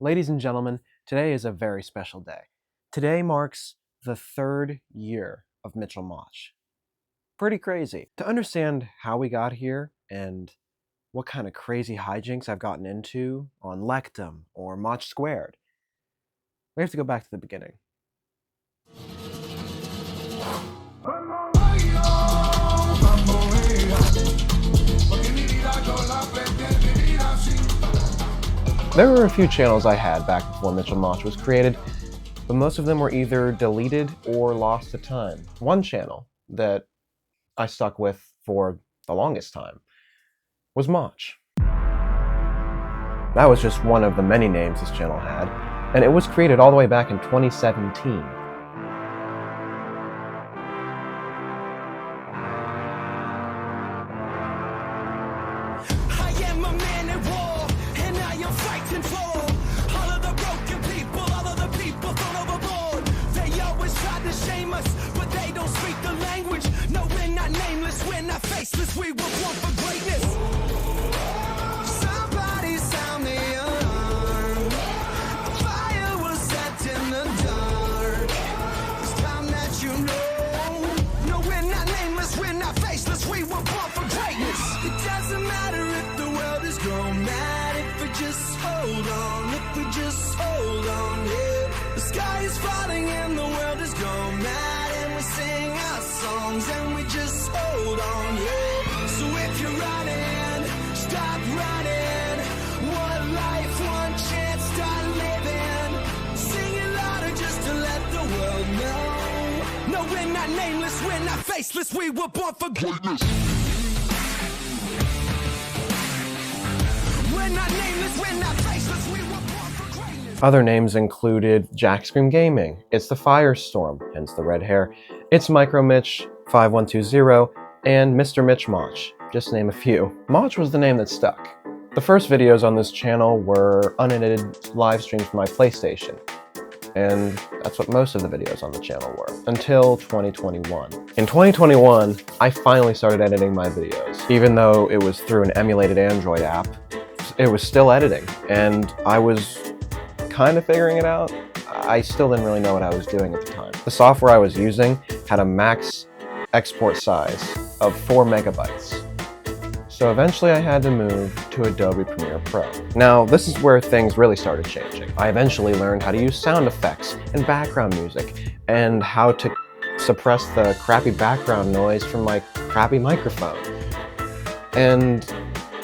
Ladies and gentlemen, today is a very special day. Today marks the 3rd year of Mitchell Motch. Pretty crazy. To understand how we got here and what kind of crazy hijinks I've gotten into on Lectum or Motch Squared, we have to go back to the beginning. There were a few channels I had back before Mitchell Motch was created, but most of them were either deleted or lost to time. One channel that I stuck with for the longest time was Motch. That was just one of the many names this channel had, and it was created all the way back in 2017. We were born for greatness. Somebody sound the alarm. Fire was set in the dark. It's time that you know. No, we're not nameless, we're not faceless. We were born for greatness. It doesn't matter if the world is gone mad. If we just hold on, if we just hold on, yeah. The sky is falling and the world is gone mad. And we sing our songs and we just hold on, yeah. So if you're running, stop running. One life, one chance, start living. Sing it louder just to let the world know. No, we're not nameless, we're not faceless. We were born for greatness. We're not nameless, we're not faceless. We were born for greatness. Other names included Jack Scream Gaming, It's the Firestorm, hence the red hair, It's Micro Mitch 5120, and Mr. Mitch Motch, just to name a few. Motch was the name that stuck. The first videos on this channel were unedited live streams from my PlayStation, and that's what most of the videos on the channel were, until 2021. In 2021, I finally started editing my videos. Even though it was through an emulated Android app, it was still editing, and I was kind of figuring it out. I still didn't really know what I was doing at the time. The software I was using had a max export size of 4 megabytes. So eventually I had to move to Adobe Premiere Pro. Now, this is where things really started changing. I eventually learned how to use sound effects and background music, and how to suppress the crappy background noise from my crappy microphone. And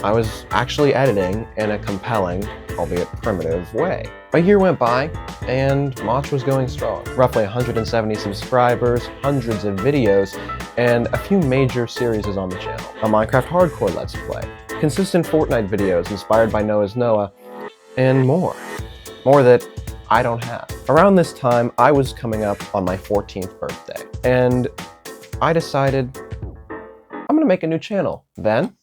I was actually editing in a compelling, albeit primitive, way. A year went by, and Motch was going strong. Roughly 170 subscribers, hundreds of videos, and a few major series on the channel. A Minecraft Hardcore Let's Play, consistent Fortnite videos inspired by Noah's Noah, and more. More that I don't have. Around this time, I was coming up on my 14th birthday, and I decided I'm gonna make a new channel. Then,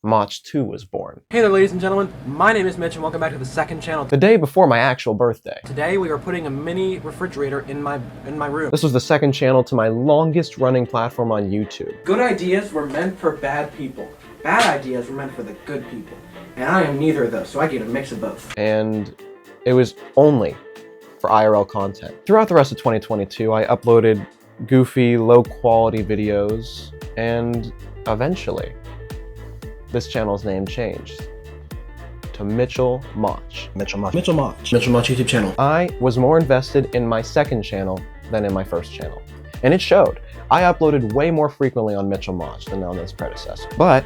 Motch 2 was born. Hey there, ladies and gentlemen, my name is Mitch and welcome back to the second channel. The day before my actual birthday. Today we are putting a mini refrigerator in my room. This was the second channel to my longest running platform on YouTube. Good ideas were meant for bad people. Bad ideas were meant for the good people. And I am neither of those, so I get a mix of both. And it was only for IRL content. Throughout the rest of 2022, I uploaded goofy, low-quality videos, and eventually, this channel's name changed to Mitchell Motch. Mitchell Motch YouTube channel. I was more invested in my second channel than in my first channel. And it showed. I uploaded way more frequently on Mitchell Motch than on its predecessor. But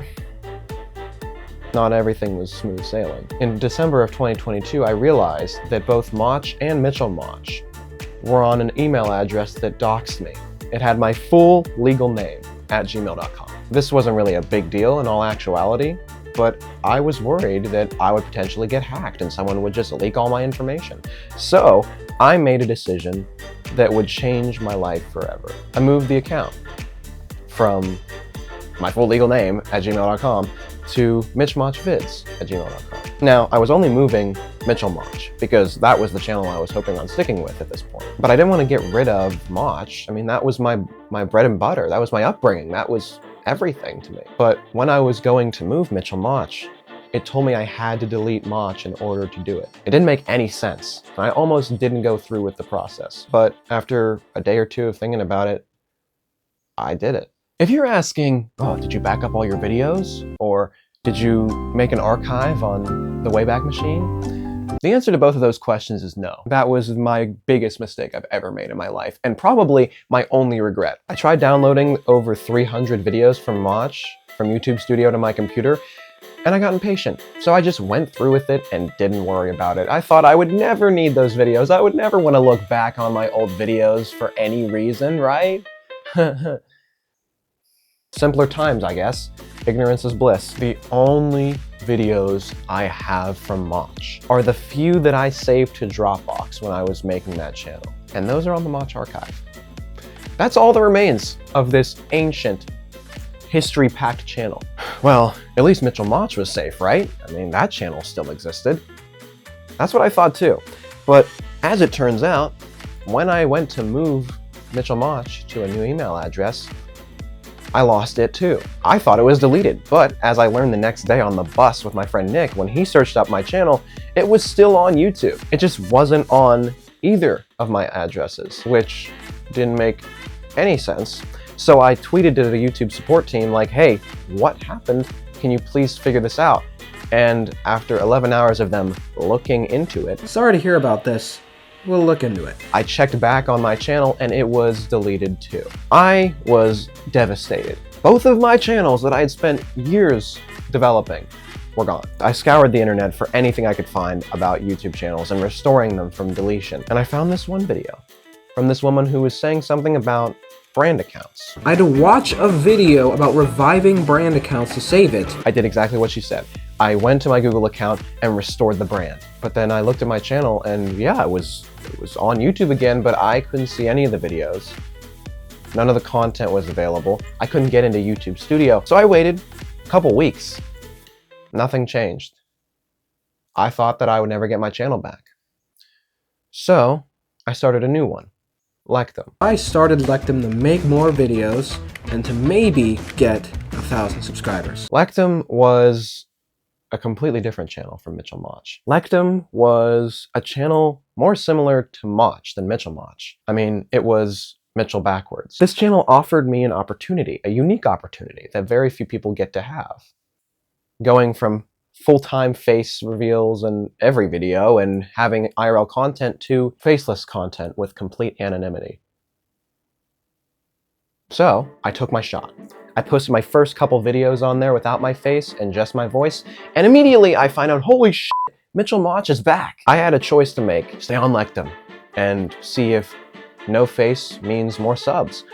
not everything was smooth sailing. In December of 2022, I realized that both Motch and Mitchell Motch were on an email address that doxed me. It had my full legal name at gmail.com. This wasn't really a big deal in all actuality, but I was worried that I would potentially get hacked and someone would just leak all my information. So I made a decision that would change my life forever. I moved the account from my full legal name at gmail.com to MitchMotchVids at gmail.com. Now, I was only moving Mitchell Motch because that was the channel I was hoping on sticking with at this point. But I didn't want to get rid of Motch. I mean, that was my bread and butter. That was my upbringing. That was everything to me. But when I was going to move Mitchell Motch, it told me I had to delete Motch in order to do it. It didn't make any sense, and I almost didn't go through with the process. But after a day or two of thinking about it, I did it. If you're asking, oh, did you back up all your videos? Or did you make an archive on the Wayback Machine? The answer to both of those questions is no. That was my biggest mistake I've ever made in my life, and probably my only regret. I tried downloading over 300 videos from Motch, from YouTube Studio to my computer, and I got impatient. So I just went through with it and didn't worry about it. I thought I would never need those videos. I would never want to look back on my old videos for any reason, right? Simpler times, I guess. Ignorance is bliss. The only videos I have from Motch are the few that I saved to Dropbox when I was making that channel. And those are on the Motch archive. That's all that remains of this ancient, history-packed channel. Well, at least Mitchell Motch was safe, right? I mean, that channel still existed. That's what I thought too. But as it turns out, when I went to move Mitchell Motch to a new email address, I lost it too. I thought it was deleted, but as I learned the next day on the bus with my friend Nick, when he searched up my channel, it was still on YouTube. It just wasn't on either of my addresses, which didn't make any sense. So I tweeted to the YouTube support team like, hey, what happened? Can you please figure this out? And after 11 hours of them looking into it, Sorry to hear about this. We'll look into it. I checked back on my channel and it was deleted too. I was devastated. Both of my channels that I had spent years developing were gone. I scoured the internet for anything I could find about YouTube channels and restoring them from deletion. And I found this one video from this woman who was saying something about brand accounts. I had to watch a video about reviving brand accounts to save it. I did exactly what she said. I went to my Google account and restored the brand. But then I looked at my channel and yeah, it was on YouTube again, but I couldn't see any of the videos. None of the content was available. I couldn't get into YouTube Studio. So I waited a couple weeks. Nothing changed. I thought that I would never get my channel back. So I started a new one, Lectum. I started Lectum to make more videos and to maybe get 1,000 subscribers. Lectum was a completely different channel from Mitchell Motch. Lectum was a channel more similar to Motch than Mitchell Motch. I mean, it was Mitchell backwards. This channel offered me an opportunity, a unique opportunity that very few people get to have. Going from full-time face reveals in every video and having IRL content to faceless content with complete anonymity. So I took my shot. I posted my first couple videos on there without my face and just my voice, and immediately I find out, holy shit, Mitchell Motch is back. I had a choice to make, stay on Lectum and see if no face means more subs,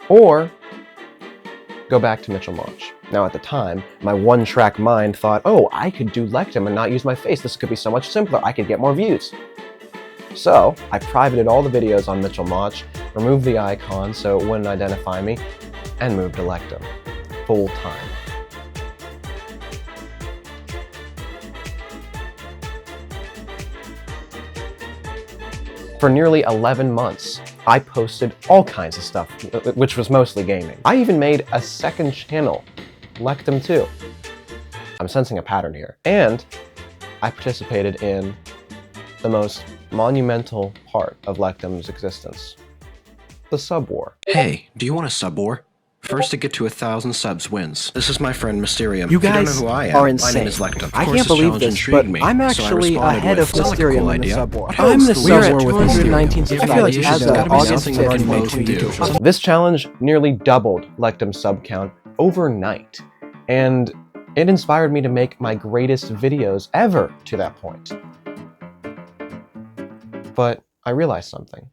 or go back to Mitchell Motch. Now at the time, my one-track mind thought, oh, I could do Lectum and not use my face. This could be so much simpler. I could get more views. So I privated all the videos on Mitchell Motch, removed the icon so it wouldn't identify me, and moved to Lectum full time. For nearly 11 months, I posted all kinds of stuff, which was mostly gaming. I even made a second channel, Lectum 2. I'm sensing a pattern here. And I participated in the most monumental part of Lectum's existence, the sub war. Hey, do you want a sub war? First to get to 1,000 subs wins. This is my friend Mysterium. You If you don't know guys who I am, are my insane. name is Lectum. I Of course, can't this believe challenge this, intrigued but me, I'm so I actually responded ahead with, of "Sounds like a cool Mysterium in the idea." sub war. I'm the We're at sub war with 219 Mysterium. subscribers I feel like as there's of gotta be August something 5th, we can both 2022. do. This challenge nearly doubled Lectum's sub count overnight, and it inspired me to make my greatest videos ever to that point. But I realized something.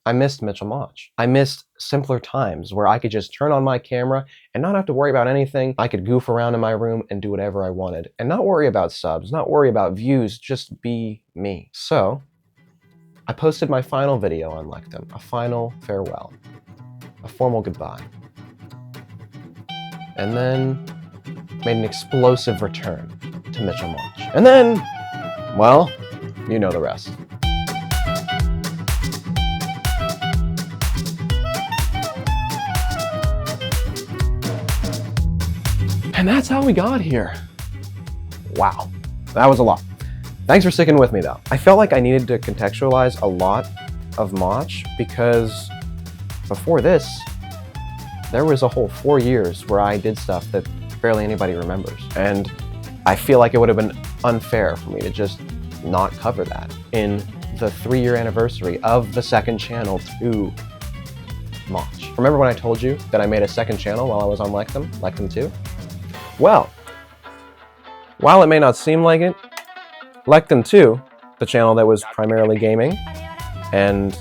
I missed Mitchell Motch. I missed simpler times where I could just turn on my camera and not have to worry about anything. I could goof around in my room and do whatever I wanted and not worry about subs, not worry about views, just be me. So I posted my final video on Lectum, a final farewell, a formal goodbye. And then made an explosive return to Mitchell Motch. And then, well, you know the rest. And that's how we got here. Wow, that was a lot. Thanks for sticking with me though. I felt like I needed to contextualize a lot of Motch because before this, there was a whole 4 years where I did stuff that barely anybody remembers. And I feel like it would have been unfair for me to just not cover that in the 3-year anniversary of the second channel to Motch. Remember when I told you that I made a second channel while I was on Lectum 2? Well, while it may not seem like it, Lectum 2, the channel that was primarily gaming and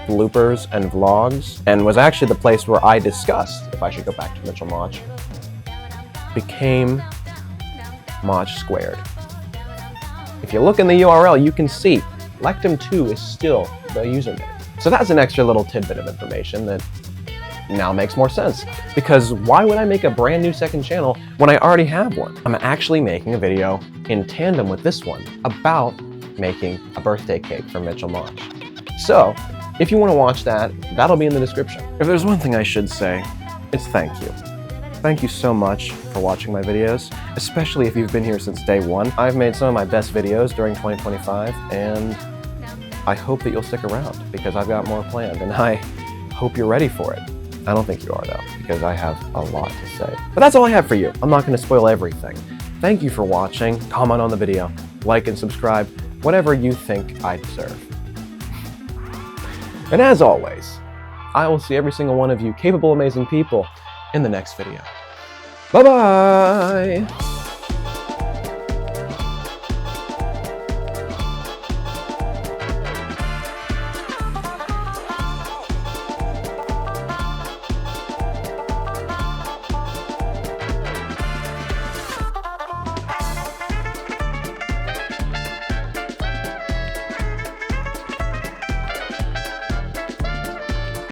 bloopers and vlogs, and was actually the place where I discussed if I should go back to Mitchell Motch, became Motch Squared. If you look in the URL, you can see Lectum 2 is still the username. So that's an extra little tidbit of information that now makes more sense. Because why would I make a brand new second channel when I already have one? I'm actually making a video in tandem with this one about making a birthday cake for Mitchell Motch. So, if you want to watch that, that'll be in the description. If there's one thing I should say, it's thank you. Thank you so much for watching my videos, especially if you've been here since day one. I've made some of my best videos during 2025, and I hope that you'll stick around because I've got more planned, and I hope you're ready for it. I don't think you are though, because I have a lot to say. But that's all I have for you. I'm not going to spoil everything. Thank you for watching. Comment on the video, like and subscribe, whatever you think I deserve. And as always, I will see every single one of you capable, amazing people in the next video. Bye-bye!